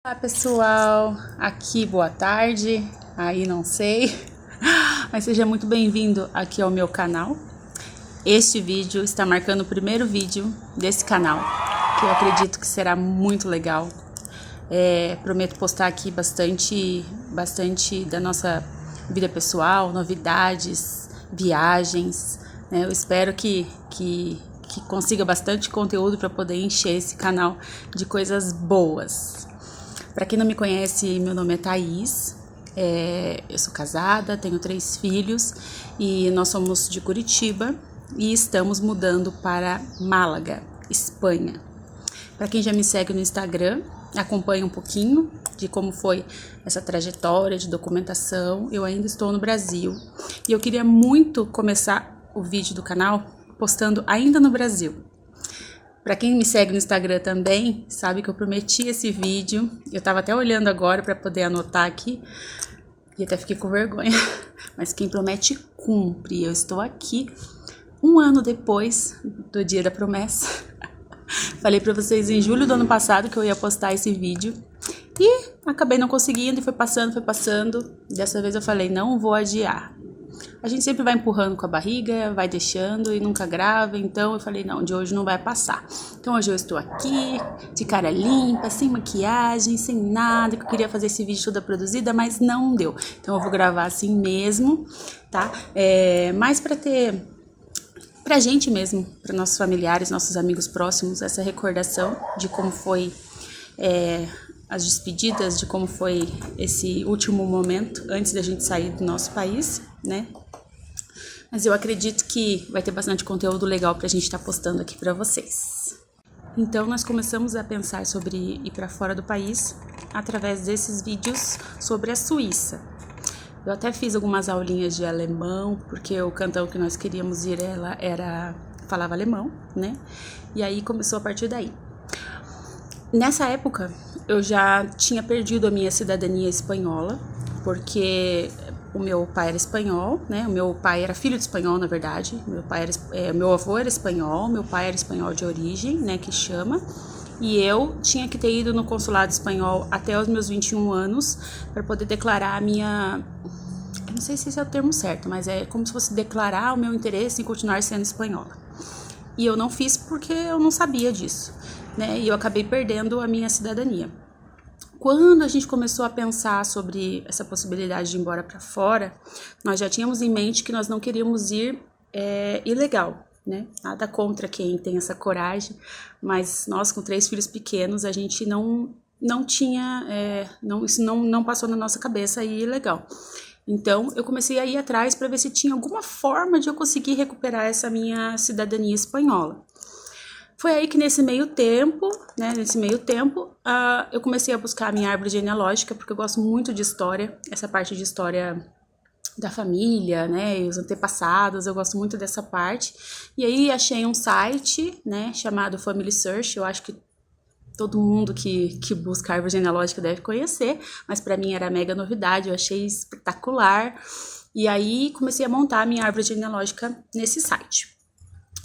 Olá pessoal, aqui boa tarde, aí não sei, mas seja muito bem-vindo aqui ao meu canal. Este vídeo está marcando o primeiro vídeo desse canal, que eu acredito que será muito legal. Prometo postar aqui bastante da nossa vida pessoal, novidades, viagens, né? Eu espero que consiga bastante conteúdo para poder encher esse canal de coisas boas. Para quem não me conhece, meu nome é Thaís, eu sou casada, tenho 3 filhos e nós somos de Curitiba e estamos mudando para Málaga, Espanha. Para quem já me segue no Instagram, acompanha um pouquinho de como foi essa trajetória de documentação. Eu ainda estou no Brasil e eu queria muito começar o vídeo do canal postando ainda no Brasil. Para quem me segue no Instagram também, sabe que eu prometi esse vídeo. Eu tava até olhando agora para poder anotar aqui e até fiquei com vergonha. Mas quem promete cumpre. Eu estou aqui 1 ano depois do dia da promessa. Falei para vocês em julho do ano passado que eu ia postar esse vídeo e acabei não conseguindo e foi passando. Dessa vez eu falei, não vou adiar. A gente sempre vai empurrando com a barriga, vai deixando e nunca grava, então eu falei, não, de hoje não vai passar. Então hoje eu estou aqui, de cara limpa, sem maquiagem, sem nada, que eu queria fazer esse vídeo toda produzida, mas não deu. Então eu vou gravar assim mesmo, tá? Mais pra gente mesmo, para nossos familiares, nossos amigos próximos, essa recordação de como foi as despedidas, de como foi esse último momento antes da gente sair do nosso país, né? Mas eu acredito que vai ter bastante conteúdo legal pra gente estar postando aqui pra vocês. Então nós começamos a pensar sobre ir para fora do país através desses vídeos sobre a Suíça. Eu até fiz algumas aulinhas de alemão, porque o cantão que nós queríamos ir falava alemão, né? E aí começou a partir daí. Nessa época eu já tinha perdido a minha cidadania espanhola, porque o meu pai era espanhol, né? O meu pai era filho de espanhol, na verdade. Meu avô era espanhol, meu pai era espanhol de origem, né? Que chama. E eu tinha que ter ido no consulado espanhol até os meus 21 anos para poder declarar a minha... Eu não sei se esse é o termo certo, mas é como se fosse declarar o meu interesse em continuar sendo espanhola. E eu não fiz porque eu não sabia disso, né? E eu acabei perdendo a minha cidadania. Quando a gente começou a pensar sobre essa possibilidade de ir embora para fora, nós já tínhamos em mente que nós não queríamos ir ilegal, né? Nada contra quem tem essa coragem, mas nós com 3 filhos pequenos, a gente não tinha, isso não passou na nossa cabeça ir ilegal. Então eu comecei a ir atrás para ver se tinha alguma forma de eu conseguir recuperar essa minha cidadania espanhola. Foi aí que nesse meio tempo, eu comecei a buscar a minha árvore genealógica, porque eu gosto muito de história, essa parte de história da família, né, e os antepassados, eu gosto muito dessa parte. E aí achei um site, né, chamado Family Search, eu acho que todo mundo que busca a árvore genealógica deve conhecer, mas para mim era mega novidade, eu achei espetacular. E aí comecei a montar a minha árvore genealógica nesse site.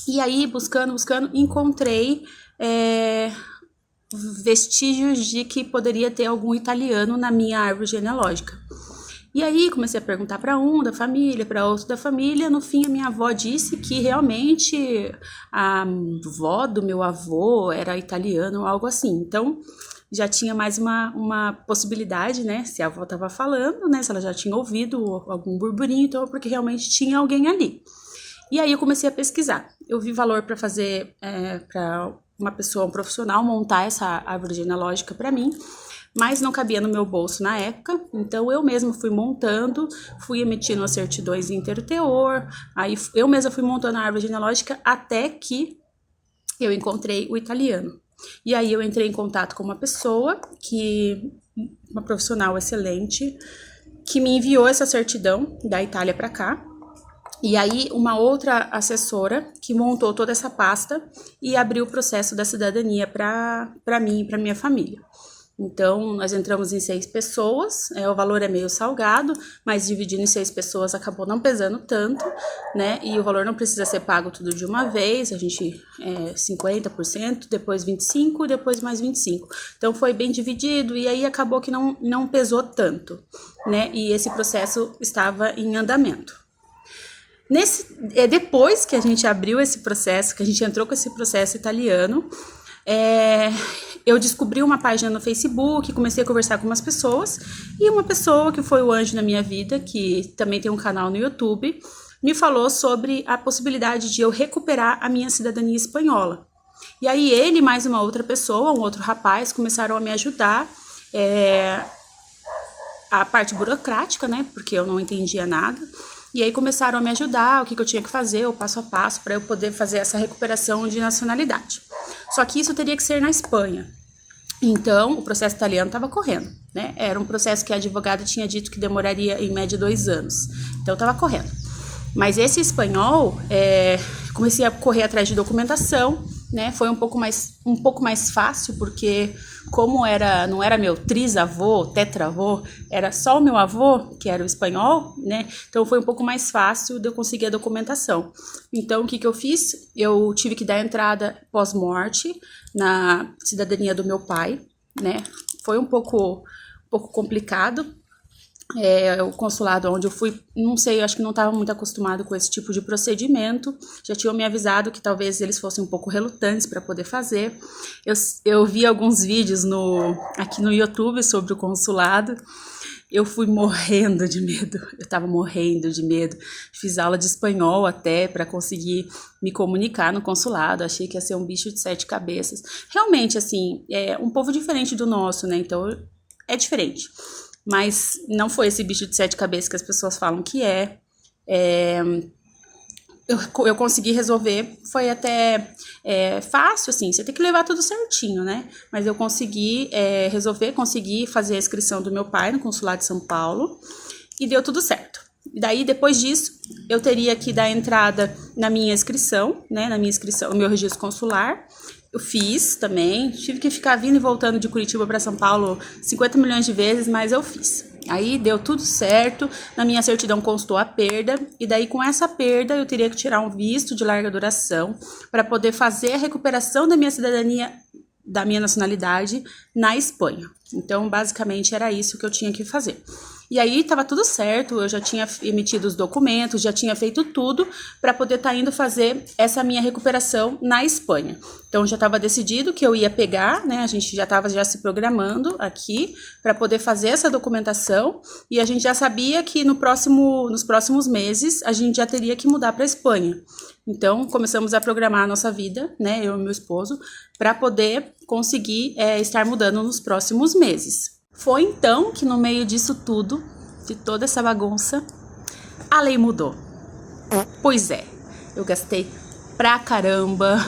E aí, buscando, encontrei vestígios de que poderia ter algum italiano na minha árvore genealógica. E aí, comecei a perguntar para um da família, para outro da família. No fim, a minha avó disse que realmente a avó do meu avô era italiano ou algo assim. Então, já tinha mais uma possibilidade, né? Se a avó estava falando, né? Se ela já tinha ouvido algum burburinho, então, porque realmente tinha alguém ali. E aí eu comecei a pesquisar. Eu vi valor para fazer, para uma pessoa, um profissional, montar essa árvore genealógica para mim, mas não cabia no meu bolso na época, então eu mesma fui montando, fui emitindo as certidões em inteiro-teor, aí eu mesma fui montando a árvore genealógica até que eu encontrei o italiano. E aí eu entrei em contato com uma pessoa, uma profissional excelente, que me enviou essa certidão da Itália para cá. E aí uma outra assessora que montou toda essa pasta e abriu o processo da cidadania para mim e para minha família. Então, nós entramos em 6 pessoas, o valor é meio salgado, mas dividindo em 6 pessoas acabou não pesando tanto, né? E o valor não precisa ser pago tudo de uma vez, a gente 50%, depois 25%, depois mais 25%. Então, foi bem dividido e aí acabou que não pesou tanto, né? E esse processo estava em andamento. Depois que a gente abriu esse processo, que a gente entrou com esse processo italiano, eu descobri uma página no Facebook, comecei a conversar com umas pessoas, e uma pessoa que foi o anjo na minha vida, que também tem um canal no YouTube, me falou sobre a possibilidade de eu recuperar a minha cidadania espanhola. E aí ele, mais uma outra pessoa, um outro rapaz, começaram a me ajudar, a parte burocrática, né, porque eu não entendia nada. E aí começaram a me ajudar, o que eu tinha que fazer, o passo a passo, para eu poder fazer essa recuperação de nacionalidade. Só que isso teria que ser na Espanha. Então, o processo italiano estava correndo, né? Era um processo que a advogada tinha dito que demoraria em média 2 anos. Então, estava correndo. Mas esse espanhol, comecei a correr atrás de documentação, né? Foi um pouco mais fácil, porque como não era meu trisavô, tetravô, era só o meu avô, que era o espanhol, né? Então foi um pouco mais fácil de eu conseguir a documentação. Então o que eu fiz? Eu tive que dar entrada pós-morte na cidadania do meu pai, né? Foi um pouco complicado. O consulado onde eu fui, não sei, eu acho que não estava muito acostumado com esse tipo de procedimento, já tinham me avisado que talvez eles fossem um pouco relutantes para poder fazer. Eu vi alguns vídeos aqui no YouTube sobre o consulado, eu fui morrendo de medo, eu estava morrendo de medo, fiz aula de espanhol até para conseguir me comunicar no consulado, achei que ia ser um bicho de 7 cabeças. Realmente, assim, é um povo diferente do nosso, né, então é diferente. Mas não foi esse bicho de 7 cabeças que as pessoas falam que eu consegui resolver, foi até fácil, assim, você tem que levar tudo certinho, né? Mas eu consegui resolver, consegui fazer a inscrição do meu pai no consulado de São Paulo e deu tudo certo. E daí, depois disso, eu teria que dar entrada na minha inscrição, né? Na minha inscrição, no meu registro consular. Eu fiz também, tive que ficar vindo e voltando de Curitiba para São Paulo 50 milhões de vezes, mas eu fiz. Aí deu tudo certo, na minha certidão constou a perda, e daí com essa perda eu teria que tirar um visto de larga duração para poder fazer a recuperação da minha cidadania, da minha nacionalidade na Espanha. Então, basicamente, era isso que eu tinha que fazer. E aí estava tudo certo, eu já tinha emitido os documentos, já tinha feito tudo para poder estar indo fazer essa minha recuperação na Espanha. Então já estava decidido que eu ia pegar, né? A gente já estava se programando aqui para poder fazer essa documentação e a gente já sabia que nos próximos meses a gente já teria que mudar para a Espanha. Então começamos a programar a nossa vida, né? Eu e meu esposo, para poder conseguir estar mudando nos próximos meses. Foi então que no meio disso tudo, de toda essa bagunça, a lei mudou. Pois é, eu gastei pra caramba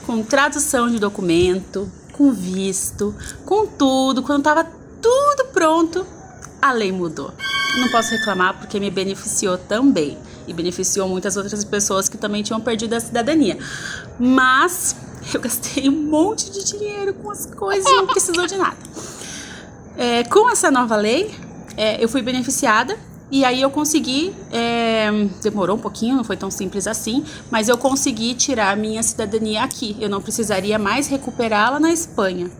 com tradução de documento, com visto, com tudo. Quando tava tudo pronto, a lei mudou. Não posso reclamar porque me beneficiou também. E beneficiou muitas outras pessoas que também tinham perdido a cidadania. Mas eu gastei um monte de dinheiro com as coisas e não precisou de nada. Com essa nova lei, eu fui beneficiada e aí eu consegui, demorou um pouquinho, não foi tão simples assim, mas eu consegui tirar a minha cidadania aqui, eu não precisaria mais recuperá-la na Espanha.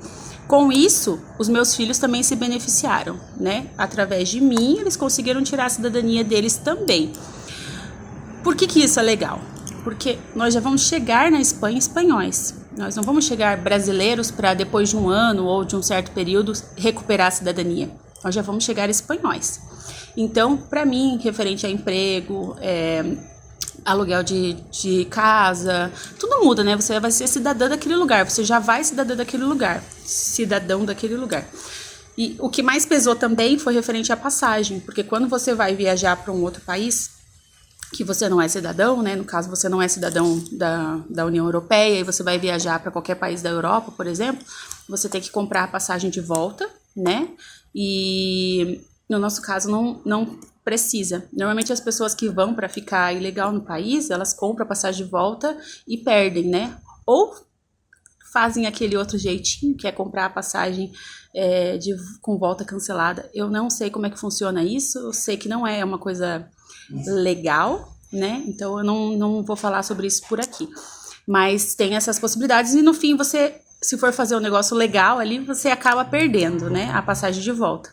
Com isso, os meus filhos também se beneficiaram, né? Através de mim, eles conseguiram tirar a cidadania deles também. Por que isso é legal? Porque nós já vamos chegar na Espanha espanhóis. Nós não vamos chegar brasileiros para depois de um ano ou de um certo período recuperar a cidadania. Nós já vamos chegar espanhóis. Então, para mim, referente a emprego, aluguel de casa, tudo muda, né? Você vai ser cidadã daquele lugar, você já vai cidadão daquele lugar. E o que mais pesou também foi referente à passagem, porque quando você vai viajar para um outro país, que você não é cidadão, né? No caso, você não é cidadão da União Europeia e você vai viajar para qualquer país da Europa, por exemplo, você tem que comprar a passagem de volta, né? E no nosso caso não precisa. Normalmente as pessoas que vão para ficar ilegal no país, elas compram a passagem de volta e perdem, né? Ou fazem aquele outro jeitinho, que é comprar a passagem com volta cancelada. Eu não sei como é que funciona isso, eu sei que não é uma coisa legal, né? Então eu não vou falar sobre isso por aqui. Mas tem essas possibilidades e no fim você, se for fazer um negócio legal ali, você acaba perdendo, né? A passagem de volta.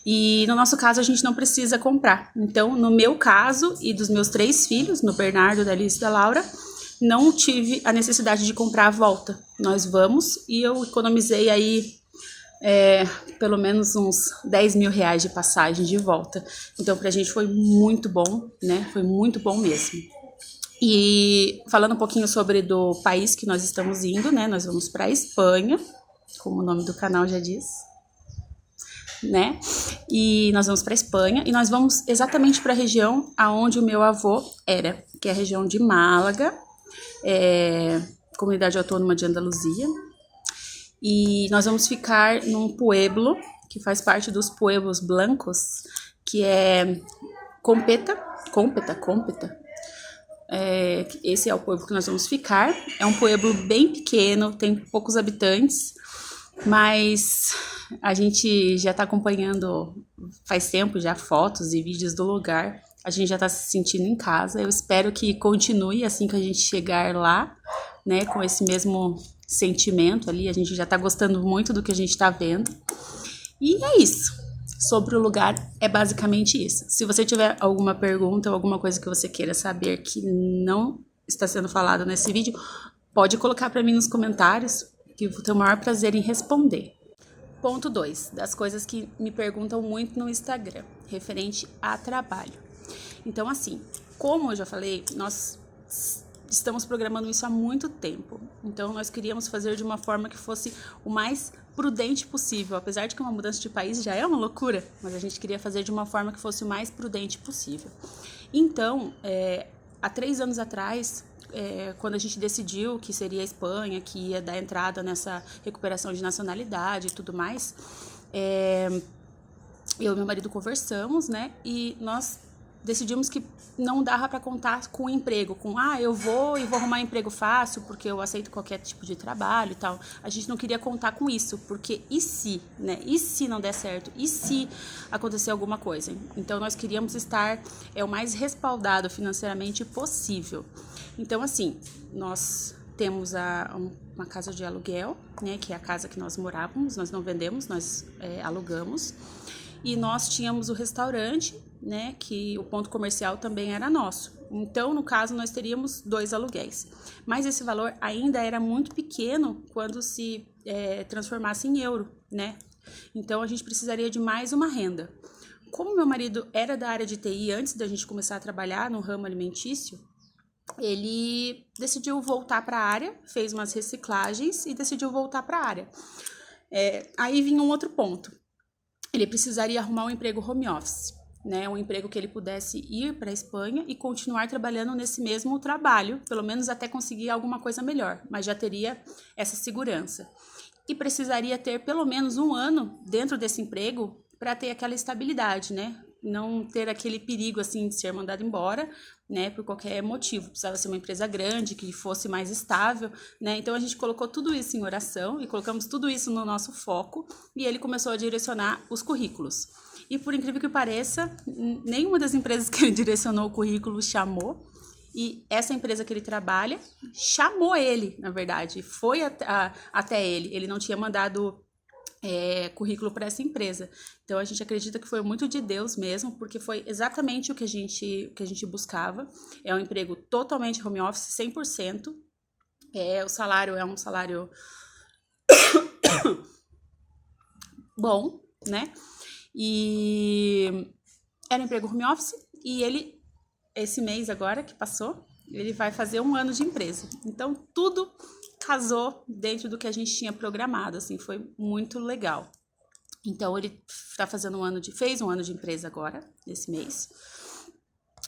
E no nosso caso a gente não precisa comprar. Então, no meu caso e dos meus 3 filhos, no Bernardo, da Alice e da Laura, não tive a necessidade de comprar a volta. Nós vamos e eu economizei aí pelo menos uns 10 mil reais de passagem de volta. Então, pra gente foi muito bom, né? Foi muito bom mesmo. E falando um pouquinho sobre do país que nós estamos indo, né? Nós vamos para a Espanha, como o nome do canal já diz, né? E nós vamos para a Espanha e nós vamos exatamente para a região aonde o meu avô era, que é a região de Málaga, comunidade autônoma de Andaluzia. E nós vamos ficar num pueblo que faz parte dos pueblos blancos, que é Cómpeta. Esse é o pueblo que nós vamos ficar. É um pueblo bem pequeno, tem poucos habitantes, mas a gente já está acompanhando faz tempo já fotos e vídeos do lugar. A gente já está se sentindo em casa. Eu espero que continue assim que a gente chegar lá, né, com esse mesmo sentimento ali. A gente já está gostando muito do que a gente está vendo. E é isso. Sobre o lugar, é basicamente isso. Se você tiver alguma pergunta ou alguma coisa que você queira saber que não está sendo falado nesse vídeo, pode colocar para mim nos comentários, que eu vou ter o maior prazer em responder. Ponto 2, das coisas que me perguntam muito no Instagram, referente a trabalho. Então, assim, como eu já falei, nós estamos programando isso há muito tempo. Então, nós queríamos fazer de uma forma que fosse o mais prudente possível. Apesar de que uma mudança de país já é uma loucura, mas a gente queria fazer de uma forma que fosse o mais prudente possível. Então, há 3 anos atrás, quando a gente decidiu que seria a Espanha, que ia dar entrada nessa recuperação de nacionalidade e tudo mais, eu e meu marido conversamos, né, e nós decidimos que não dava para contar com o emprego, eu vou arrumar emprego fácil, porque eu aceito qualquer tipo de trabalho e tal. A gente não queria contar com isso, porque e se, né? E se não der certo? E se acontecer alguma coisa? Então, nós queríamos estar o mais respaldado financeiramente possível. Então, assim, nós temos uma casa de aluguel, né, que é a casa que nós morávamos, nós não vendemos, nós alugamos. E nós tínhamos o restaurante, né, que o ponto comercial também era nosso. Então, no caso, nós teríamos 2 aluguéis. Mas esse valor ainda era muito pequeno quando se transformasse em euro, né? Então, a gente precisaria de mais uma renda. Como meu marido era da área de TI antes da gente começar a trabalhar no ramo alimentício, ele decidiu voltar para a área, fez umas reciclagens e decidiu voltar para a área. Aí vinha um outro ponto. Ele precisaria arrumar um emprego home office, né? Um emprego que ele pudesse ir para a Espanha e continuar trabalhando nesse mesmo trabalho, pelo menos até conseguir alguma coisa melhor, mas já teria essa segurança. E precisaria ter pelo menos 1 ano dentro desse emprego para ter aquela estabilidade, né? Não ter aquele perigo assim de ser mandado embora, né, por qualquer motivo. Precisava ser uma empresa grande, que fosse mais estável, né? Então a gente colocou tudo isso em oração e colocamos tudo isso no nosso foco e ele começou a direcionar os currículos. E por incrível que pareça, nenhuma das empresas que ele direcionou o currículo chamou. E essa empresa que ele trabalha chamou ele, na verdade, foi até ele. Ele não tinha mandado currículo para essa empresa. Então a gente acredita que foi muito de Deus mesmo, porque foi exatamente o que a gente buscava. É um emprego totalmente home office, 100%. O salário é um salário bom, né? E era um emprego home office e ele, esse mês agora que passou, ele vai fazer 1 ano de empresa. Então tudo casou dentro do que a gente tinha programado, assim, foi muito legal. Então ele fez um ano de empresa agora, nesse mês.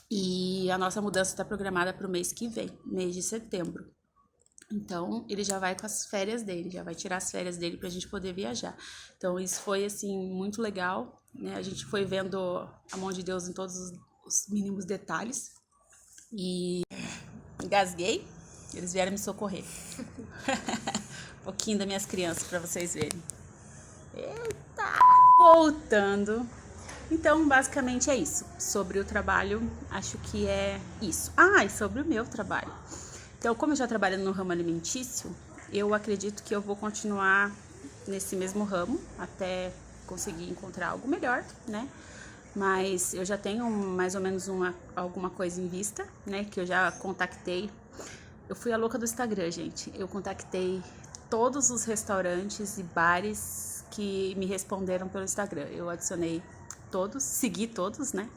E a nossa mudança está programada para o mês que vem, mês de setembro. Então ele já vai com as férias dele, já vai tirar as férias dele para a gente poder viajar. Então isso foi assim muito legal, né? A gente foi vendo a mão de Deus em todos os mínimos detalhes. E engasguei. Eles vieram me socorrer. Um pouquinho das minhas crianças para vocês verem. Eita! Voltando. Então, basicamente é isso. Sobre o trabalho, acho que é isso. Ah, e sobre o meu trabalho. Então, como eu já trabalho no ramo alimentício, eu acredito que eu vou continuar nesse mesmo ramo até conseguir encontrar algo melhor, né? Mas eu já tenho mais ou menos alguma coisa em vista, né? Que eu já contactei. Eu fui a louca do Instagram, gente. Eu contactei todos os restaurantes e bares que me responderam pelo Instagram. Eu adicionei todos, segui todos, né?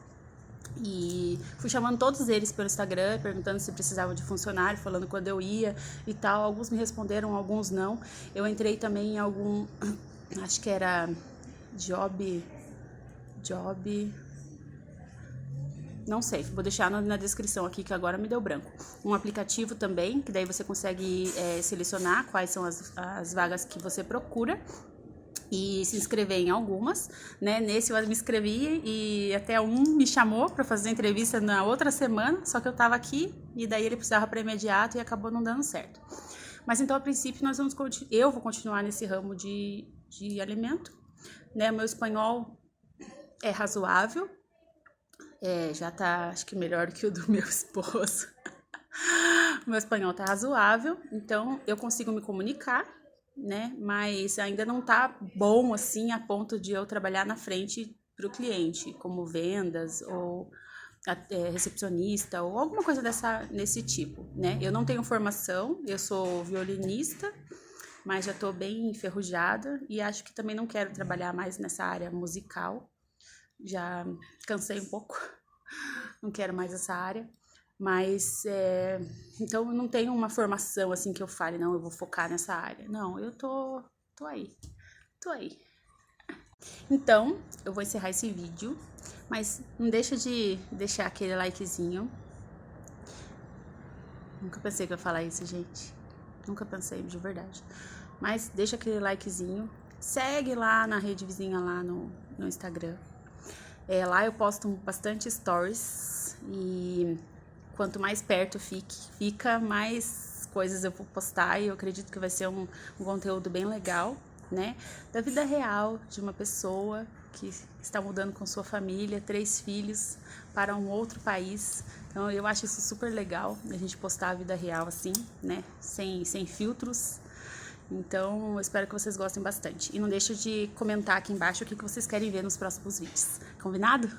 E fui chamando todos eles pelo Instagram, perguntando se precisavam de funcionário, falando quando eu ia e tal. Alguns me responderam, alguns não. Eu entrei também em algum, acho que era Job, não sei, vou deixar na descrição aqui que agora me deu branco. Um aplicativo também, que daí você consegue selecionar quais são as vagas que você procura e se inscrever em algumas, né? Nesse eu me inscrevi e até um me chamou para fazer entrevista na outra semana, só que eu tava aqui e daí ele precisava para imediato e acabou não dando certo. Mas então, a princípio, eu vou continuar nesse ramo de alimento, né? Meu espanhol é razoável, já tá, acho que melhor que o do meu esposo. O meu espanhol tá razoável, então eu consigo me comunicar, né? Mas ainda não tá bom assim a ponto de eu trabalhar na frente para o cliente, como vendas ou recepcionista ou alguma coisa nesse tipo, né? Eu não tenho formação, eu sou violinista, mas já tô bem enferrujada e acho que também não quero trabalhar mais nessa área musical. Já cansei um pouco, não quero mais essa área. Mas, então eu não tenho uma formação assim que eu fale, não, eu vou focar nessa área. Não, eu tô aí. Então, eu vou encerrar esse vídeo, mas não deixa de deixar aquele likezinho. Nunca pensei que eu ia falar isso, gente. Nunca pensei, de verdade. Mas deixa aquele likezinho. Segue lá na rede vizinha lá no Instagram. Lá eu posto bastante stories e quanto mais perto fica, mais coisas eu vou postar e eu acredito que vai ser um conteúdo bem legal, né? Da vida real de uma pessoa que está mudando com sua família, 3 filhos, para um outro país. Então eu acho isso super legal, a gente postar a vida real assim, né? Sem filtros. Então eu espero que vocês gostem bastante. E não deixe de comentar aqui embaixo o que vocês querem ver nos próximos vídeos. Combinado?